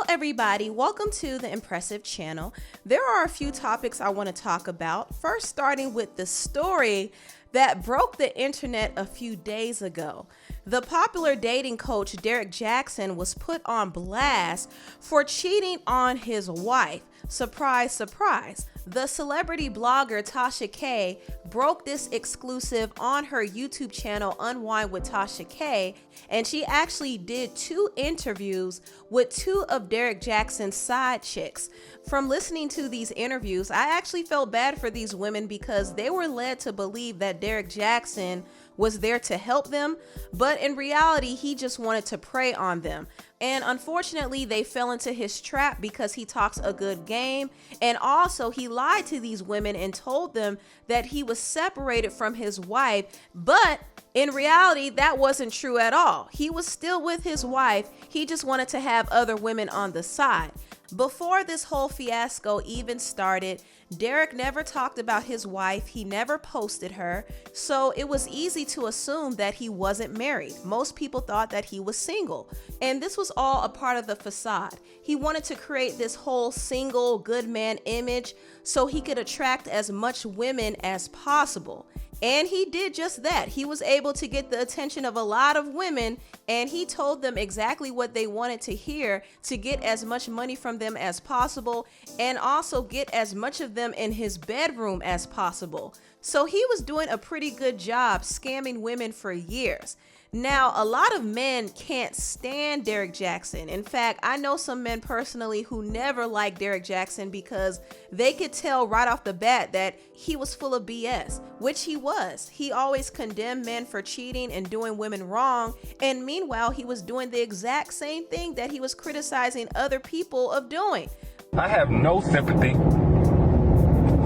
everybody, welcome to the Empressive channel. There are a few topics I want to talk about. First, starting with the story that broke the internet a few days ago. The popular dating coach Derrick Jaxn was put on blast for cheating on his wife. Surprise, surprise. The celebrity blogger Tasha K broke this exclusive on her YouTube channel Unwind with Tasha K, and she actually did 2 interviews with 2 of Derrick Jaxn's side chicks. From listening to these interviews, I actually felt bad for these women because they were led to believe that Derrick Jaxn was there to help them, but in reality, he just wanted to prey on them. And unfortunately, they fell into his trap because he talks a good game. And also, he lied to these women and told them that he was separated from his wife. But in reality, that wasn't true at all. He was still with his wife. He just wanted to have other women on the side. Before this whole fiasco even started, Derrick never talked about his wife. He never posted her. So it was easy to assume that he wasn't married. Most people thought that he was single. And this was all a part of the facade. He wanted to create this whole single good man image so he could attract as much women as possible. And he did just that. He was able to get the attention of a lot of women, and he told them exactly what they wanted to hear to get as much money from them as possible and also get as much of them in his bedroom as possible. So he was doing a pretty good job scamming women for years. Now, a lot of men can't stand Derrick Jaxn. In fact, I know some men personally who never liked Derrick Jaxn because they could tell right off the bat that he was full of BS, which he was. He always condemned men for cheating and doing women wrong, and meanwhile, he was doing the exact same thing that he was criticizing other people of doing. I have no sympathy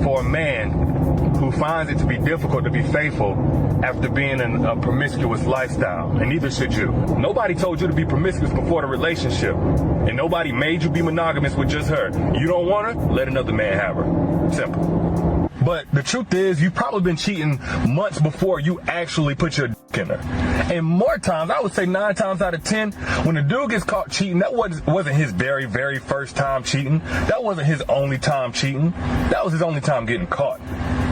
for a man who finds it to be difficult to be faithful after being in a promiscuous lifestyle, and neither should you. Nobody told you to be promiscuous before the relationship, and nobody made you be monogamous with just her. You don't want her? Let another man have her. Simple. But the truth is, you've probably been cheating months before you actually put your dick in her. And more times, I would say 9 times out of 10, when a dude gets caught cheating, that wasn't his very, very first time cheating. That wasn't his only time cheating. That was his only time getting caught.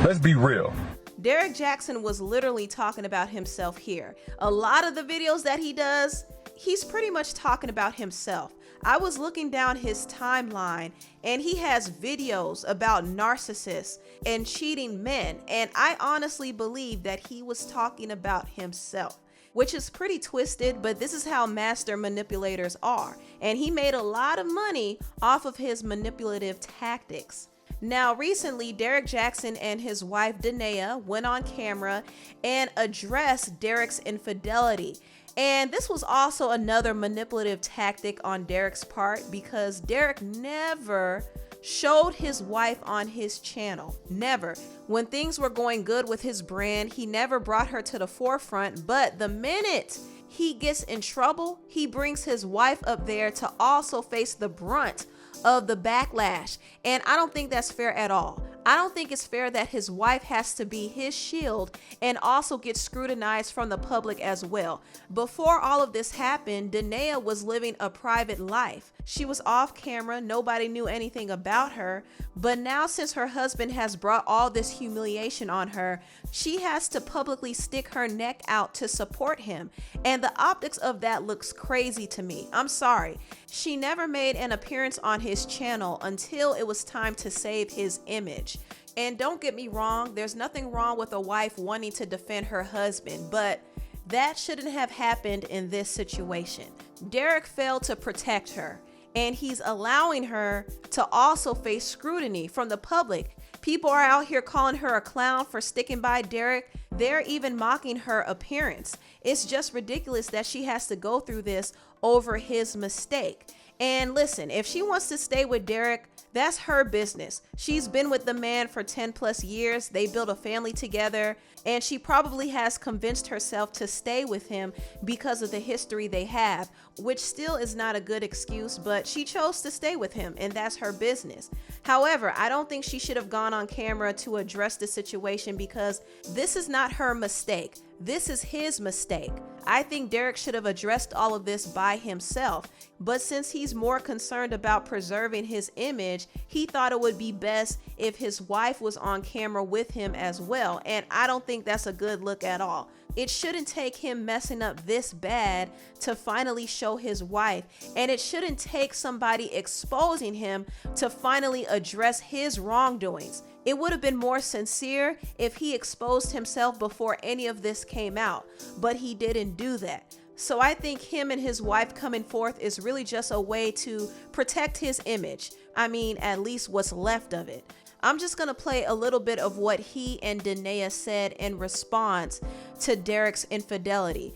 Let's be real. Derrick Jaxn was literally talking about himself here. A lot of the videos that he does, he's pretty much talking about himself. I was looking down his timeline and he has videos about narcissists and cheating men. And I honestly believe that he was talking about himself, which is pretty twisted, but this is how master manipulators are. And he made a lot of money off of his manipulative tactics. Now, recently, Derrick Jaxn and his wife, Danae, went on camera and addressed Derrick's infidelity. And this was also another manipulative tactic on Derrick's part because Derrick never showed his wife on his channel. Never. When things were going good with his brand, he never brought her to the forefront. But the minute he gets in trouble, he brings his wife up there to also face the brunt of the backlash. And I don't think that's fair at all. I don't think it's fair that his wife has to be his shield and also get scrutinized from the public as well. Before all of this happened, Danae was living a private life. She was off camera, nobody knew anything about her, but now since her husband has brought all this humiliation on her, she has to publicly stick her neck out to support him. And the optics of that looks crazy to me. I'm sorry. She never made an appearance on his channel until it was time to save his image. And don't get me wrong, there's nothing wrong with a wife wanting to defend her husband, but that shouldn't have happened in this situation. Derrick failed to protect her, and he's allowing her to also face scrutiny from the public. People are out here calling her a clown for sticking by Derrick. They're even mocking her appearance. It's just ridiculous that she has to go through this over his mistake. And listen, if she wants to stay with Derrick, that's her business. She's been with the man for 10 plus years. They built a family together, and she probably has convinced herself to stay with him because of the history they have, which still is not a good excuse, but she chose to stay with him, and that's her business. However, I don't think she should have gone on camera to address the situation because this is not her mistake. This is his mistake. I think Derrick should have addressed all of this by himself. But since he's more concerned about preserving his image, he thought it would be best if his wife was on camera with him as well. And I don't think that's a good look at all. It shouldn't take him messing up this bad to finally show his wife. And it shouldn't take somebody exposing him to finally address his wrongdoings. It would have been more sincere if he exposed himself before any of this came out, but he didn't do that. So I think him and his wife coming forth is really just a way to protect his image. I mean, at least what's left of it. I'm just going to play a little bit of what he and Danae said in response to Derrick's infidelity.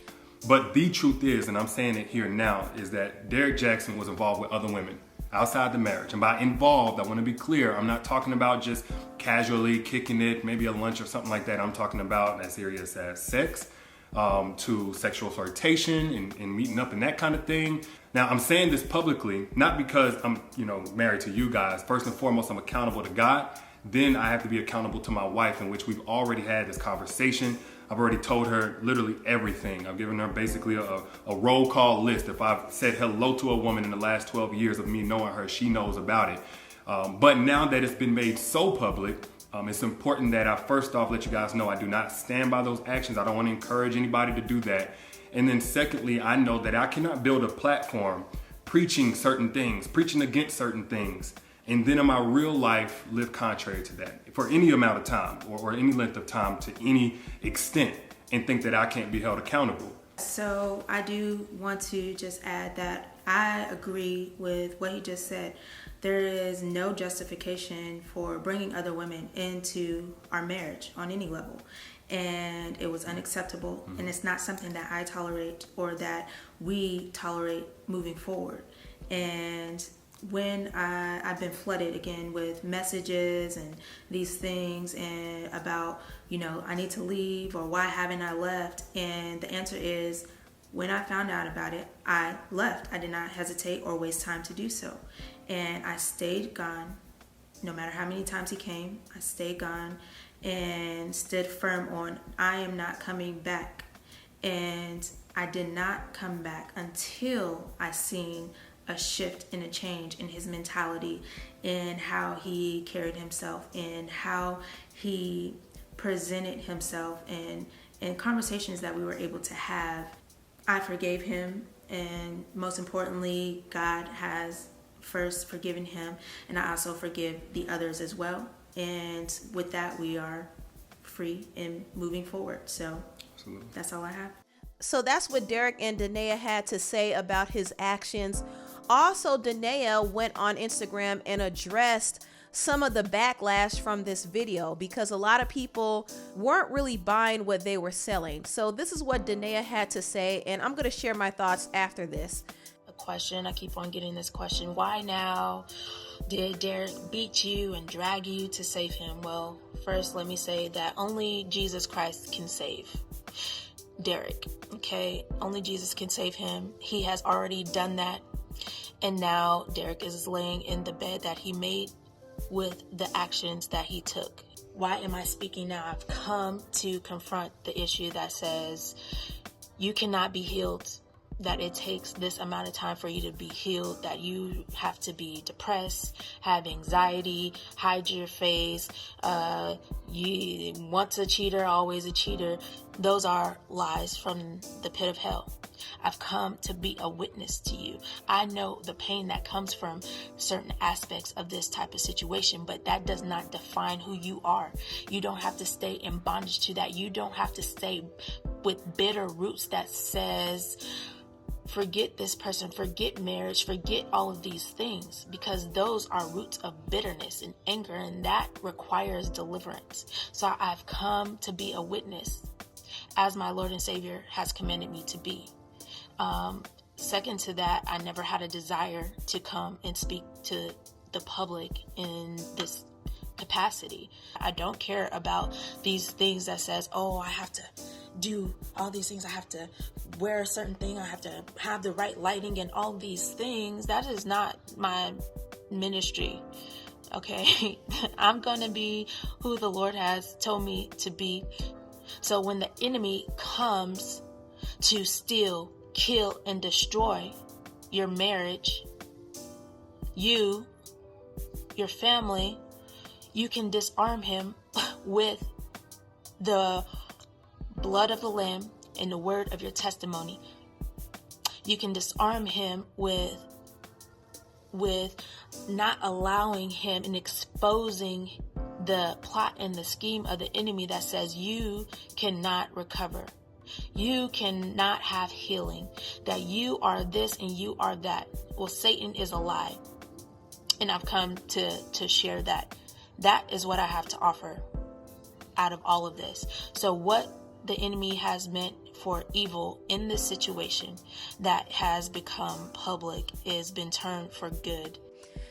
But the truth is, and I'm saying it here now, is that Derrick Jaxn was involved with other women outside the marriage. And by involved, I want to be clear, I'm not talking about just casually kicking it, maybe a lunch or something like that. I'm talking about as serious as sex, to sexual flirtation and meeting up and that kind of thing. Now, I'm saying this publicly, not because I'm, married to you guys. First and foremost, I'm accountable to God. Then I have to be accountable to my wife, in which we've already had this conversation. I've already told her literally everything. I've given her basically a roll call list. If I've said hello to a woman in the last 12 years of me knowing her, she knows about it. But now that it's been made so public, it's important that I first off let you guys know I do not stand by those actions. I don't want to encourage anybody to do that. And then secondly, I know that I cannot build a platform preaching certain things, preaching against certain things, and then in my real life live contrary to that for any amount of time or any length of time to any extent, and think that I can't be held accountable. So I do want to just add that I agree with what he just said. There is no justification for bringing other women into our marriage on any level. And it was unacceptable. Mm-hmm. And it's not something that I tolerate or that we tolerate moving forward. And when I've been flooded again with messages and these things and about, I need to leave or why haven't I left? And the answer is, when I found out about it, I left. I did not hesitate or waste time to do so. And I stayed gone. No matter how many times he came, I stayed gone and stood firm on, I am not coming back. And I did not come back until I seen a shift and a change in his mentality, in how he carried himself, and how he presented himself, and conversations that we were able to have. I forgave him, and most importantly, God has first forgiven him, and I also forgive the others as well. And with that, we are free and moving forward. So absolutely, that's all I have. So that's what Derrick and Danae had to say about his actions. Also, Danae went on Instagram and addressed some of the backlash from this video, because a lot of people weren't really buying what they were selling. So this is what Danae had to say, and I'm going to share my thoughts after this. A question, I keep on getting this question, why now? Did Derrick beat you and drag you to save him? Well, first let me say that only Jesus Christ can save Derrick, okay? Only Jesus can save him. He has already done that. And now Derrick is laying in the bed that he made with the actions that he took. Why am I speaking now? I've come to confront the issue that says you cannot be healed, that it takes this amount of time for you to be healed, that you have to be depressed, have anxiety, hide your face, you once a cheater, always a cheater. Those are lies from the pit of hell. I've come to be a witness to you. I know the pain that comes from certain aspects of this type of situation, but that does not define who you are. You don't have to stay in bondage to that. You don't have to stay with bitter roots that says, forget this person, forget marriage, forget all of these things, because those are roots of bitterness and anger, and that requires deliverance. So I've come to be a witness as my Lord and Savior has commanded me to be. Second to that, I never had a desire to come and speak to the public in this capacity. I don't care about these things that says, oh, I have to do all these things. I have to wear a certain thing. I have to have the right lighting and all these things. That is not my ministry. Okay. I'm going to be who the Lord has told me to be. So when the enemy comes to steal, kill, and destroy your marriage, you, your family, you can disarm him with the blood of the Lamb and the word of your testimony. You can disarm him with not allowing him and exposing the plot and the scheme of the enemy that says you cannot recover. You cannot have healing, that you are this and you are that. Well, Satan is a lie. And I've come to share that. That is what I have to offer out of all of this. So what the enemy has meant for evil in this situation that has become public is been turned for good.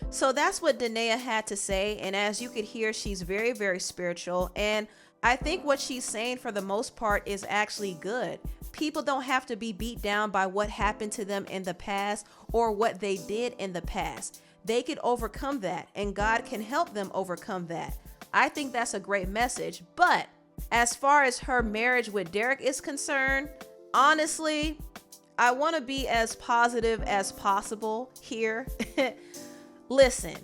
So that's what Danae had to say. And as you could hear, she's very, very spiritual. And I think what she's saying for the most part is actually good. People don't have to be beat down by what happened to them in the past or what they did in the past. They could overcome that, and God can help them overcome that. I think that's a great message. But as far as her marriage with Derrick is concerned, honestly, I want to be as positive as possible here. Listen,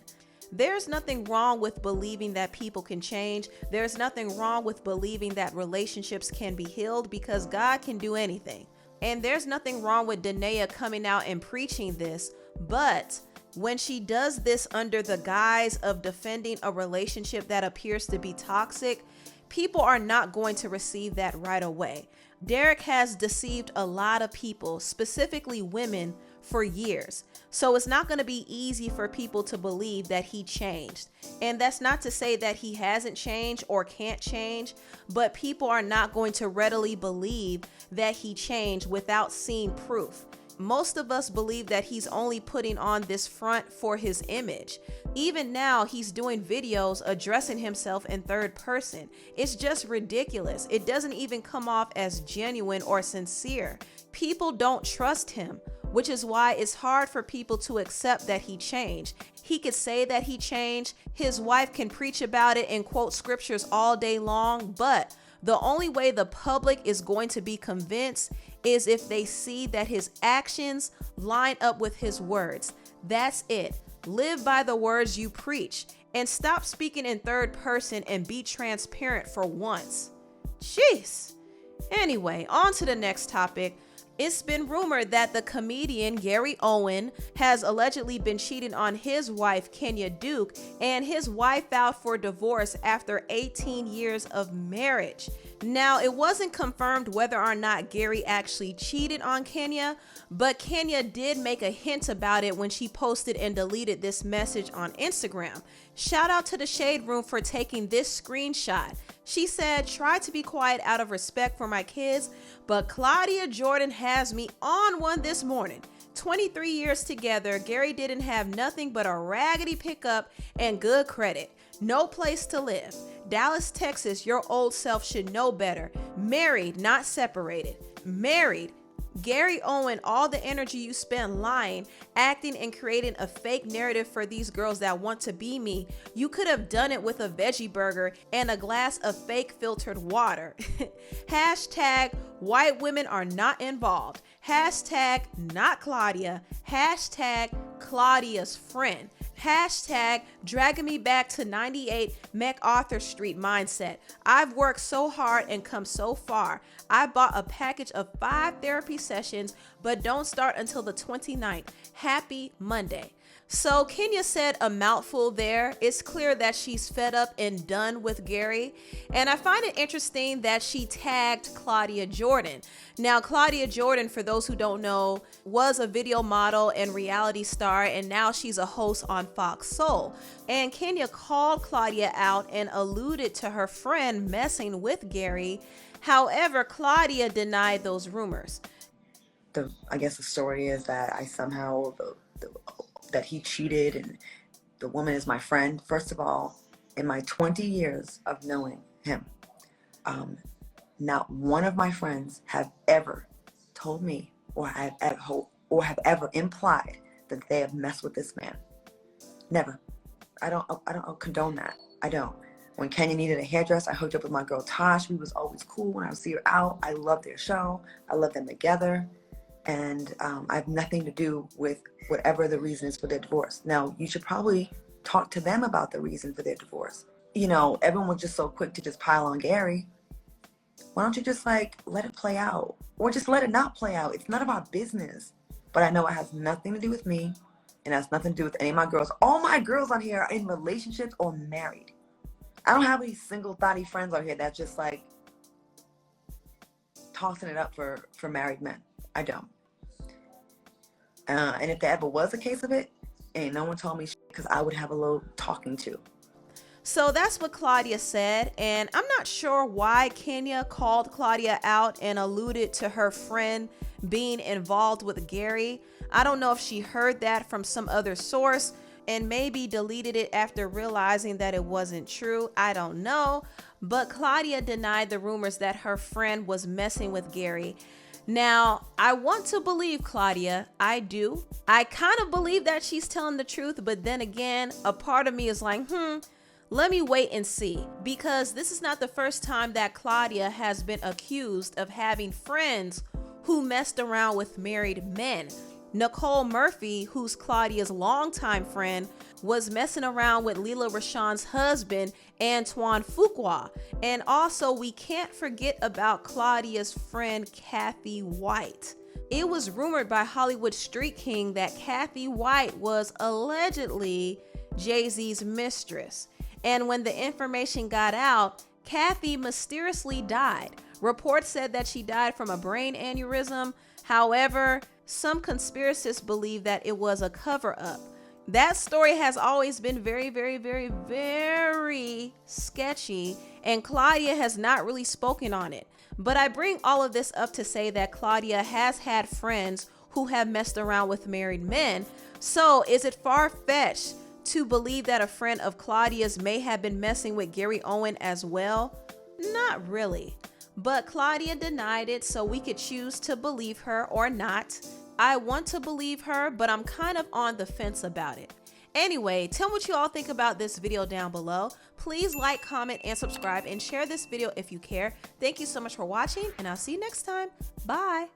there's nothing wrong with believing that people can change. There's nothing wrong with believing that relationships can be healed, because God can do anything. And there's nothing wrong with Danae coming out and preaching this. But when she does this under the guise of defending a relationship that appears to be toxic, people are not going to receive that right away. Derrick has deceived a lot of people, specifically women, for years. So it's not going to be easy for people to believe that he changed. And that's not to say that he hasn't changed or can't change, but people are not going to readily believe that he changed without seeing proof. Most of us believe that he's only putting on this front for his image. Even now, he's doing videos addressing himself in third person. It's just ridiculous. It doesn't even come off as genuine or sincere. People don't trust him, which is why it's hard for people to accept that he changed. He could say that he changed. His wife can preach about it and quote scriptures all day long, but the only way the public is going to be convinced is if they see that his actions line up with his words. That's it. Live by the words you preach and stop speaking in third person and be transparent for once. Jeez. Anyway, on to the next topic. It's been rumored that the comedian Gary Owen has allegedly been cheating on his wife, Kenya Duke, and his wife filed for divorce after 18 years of marriage. Now, it wasn't confirmed whether or not Gary actually cheated on Kenya, but Kenya did make a hint about it when she posted and deleted this message on Instagram. Shout out to the Shade Room for taking this screenshot. She said, "Try to be quiet out of respect for my kids, but Claudia Jordan has me on one this morning. 23 years together, Gary didn't have nothing but a raggedy pickup and good credit. No place to live. Dallas, Texas, your old self should know better. Married, not separated. Married. Gary Owen, all the energy you spend lying, acting, and creating a fake narrative for these girls that want to be me, you could have done it with a veggie burger and a glass of fake filtered water." Hashtag white women are not involved. Hashtag not Claudia. Hashtag Claudia's friend. Hashtag dragging me back to 98 MacArthur Street mindset. I've worked so hard and come so far. I bought a package of 5 therapy sessions, but don't start until the 29th. Happy Monday. So Kenya said a mouthful there. It's clear that she's fed up and done with Gary. And I find it interesting that she tagged Claudia Jordan. Now, Claudia Jordan, for those who don't know, was a video model and reality star, and now she's a host on Fox Soul. And Kenya called Claudia out and alluded to her friend messing with Gary. However, Claudia denied those rumors. I guess the story is that I somehow, that he cheated and the woman is my friend. First of all, in my 20 years of knowing him, not one of my friends have ever told me or have ever implied that they have messed with this man. Never. I don't condone that. I don't. When Kenya needed a hairdresser, I hooked up with my girl Tosh. We was always cool when I would see her out. I love their show. I love them together. And I have nothing to do with whatever the reason is for their divorce. Now, you should probably talk to them about the reason for their divorce. You know, everyone was just so quick to just pile on Gary. Why don't you just like let it play out? Or just let it not play out. It's none of our business. But I know it has nothing to do with me. And it has nothing to do with any of my girls. All my girls on here are in relationships or married. I don't have any single thotty friends on here that's just like tossing it up for married men. I don't. And if there ever was a case of it, ain't no one told me because I would have a little talking to. So that's what Claudia said, and I'm not sure why Kenya called Claudia out and alluded to her friend being involved with Gary. I don't know if she heard that from some other source and maybe deleted it after realizing that it wasn't true. I don't know, but Claudia denied the rumors that her friend was messing with Gary. Now, I want to believe Claudia. I do. I kind of believe that she's telling the truth, but then again, a part of me is like, let me wait and see, because this is not the first time that Claudia has been accused of having friends who messed around with married men. Nicole Murphy, who's Claudia's longtime friend, was messing around with Lela Rashawn's husband, Antoine Fuqua. And also, we can't forget about Claudia's friend, Kathy White. It was rumored by Hollywood Street King that Kathy White was allegedly Jay-Z's mistress. And when the information got out, Kathy mysteriously died. Reports said that she died from a brain aneurysm. However, some conspiracists believe that it was a cover-up. That story has always been very, very, very, very sketchy, and Claudia has not really spoken on it. But I bring all of this up to say that Claudia has had friends who have messed around with married men. So is it far-fetched to believe that a friend of Claudia's may have been messing with Gary Owen as well? Not really. But Claudia denied it, so we could choose to believe her or not. I want to believe her, but I'm kind of on the fence about it. Anyway, tell me what you all think about this video down below. Please like, comment, and subscribe, and share this video if you care. Thank you so much for watching, and I'll see you next time. Bye.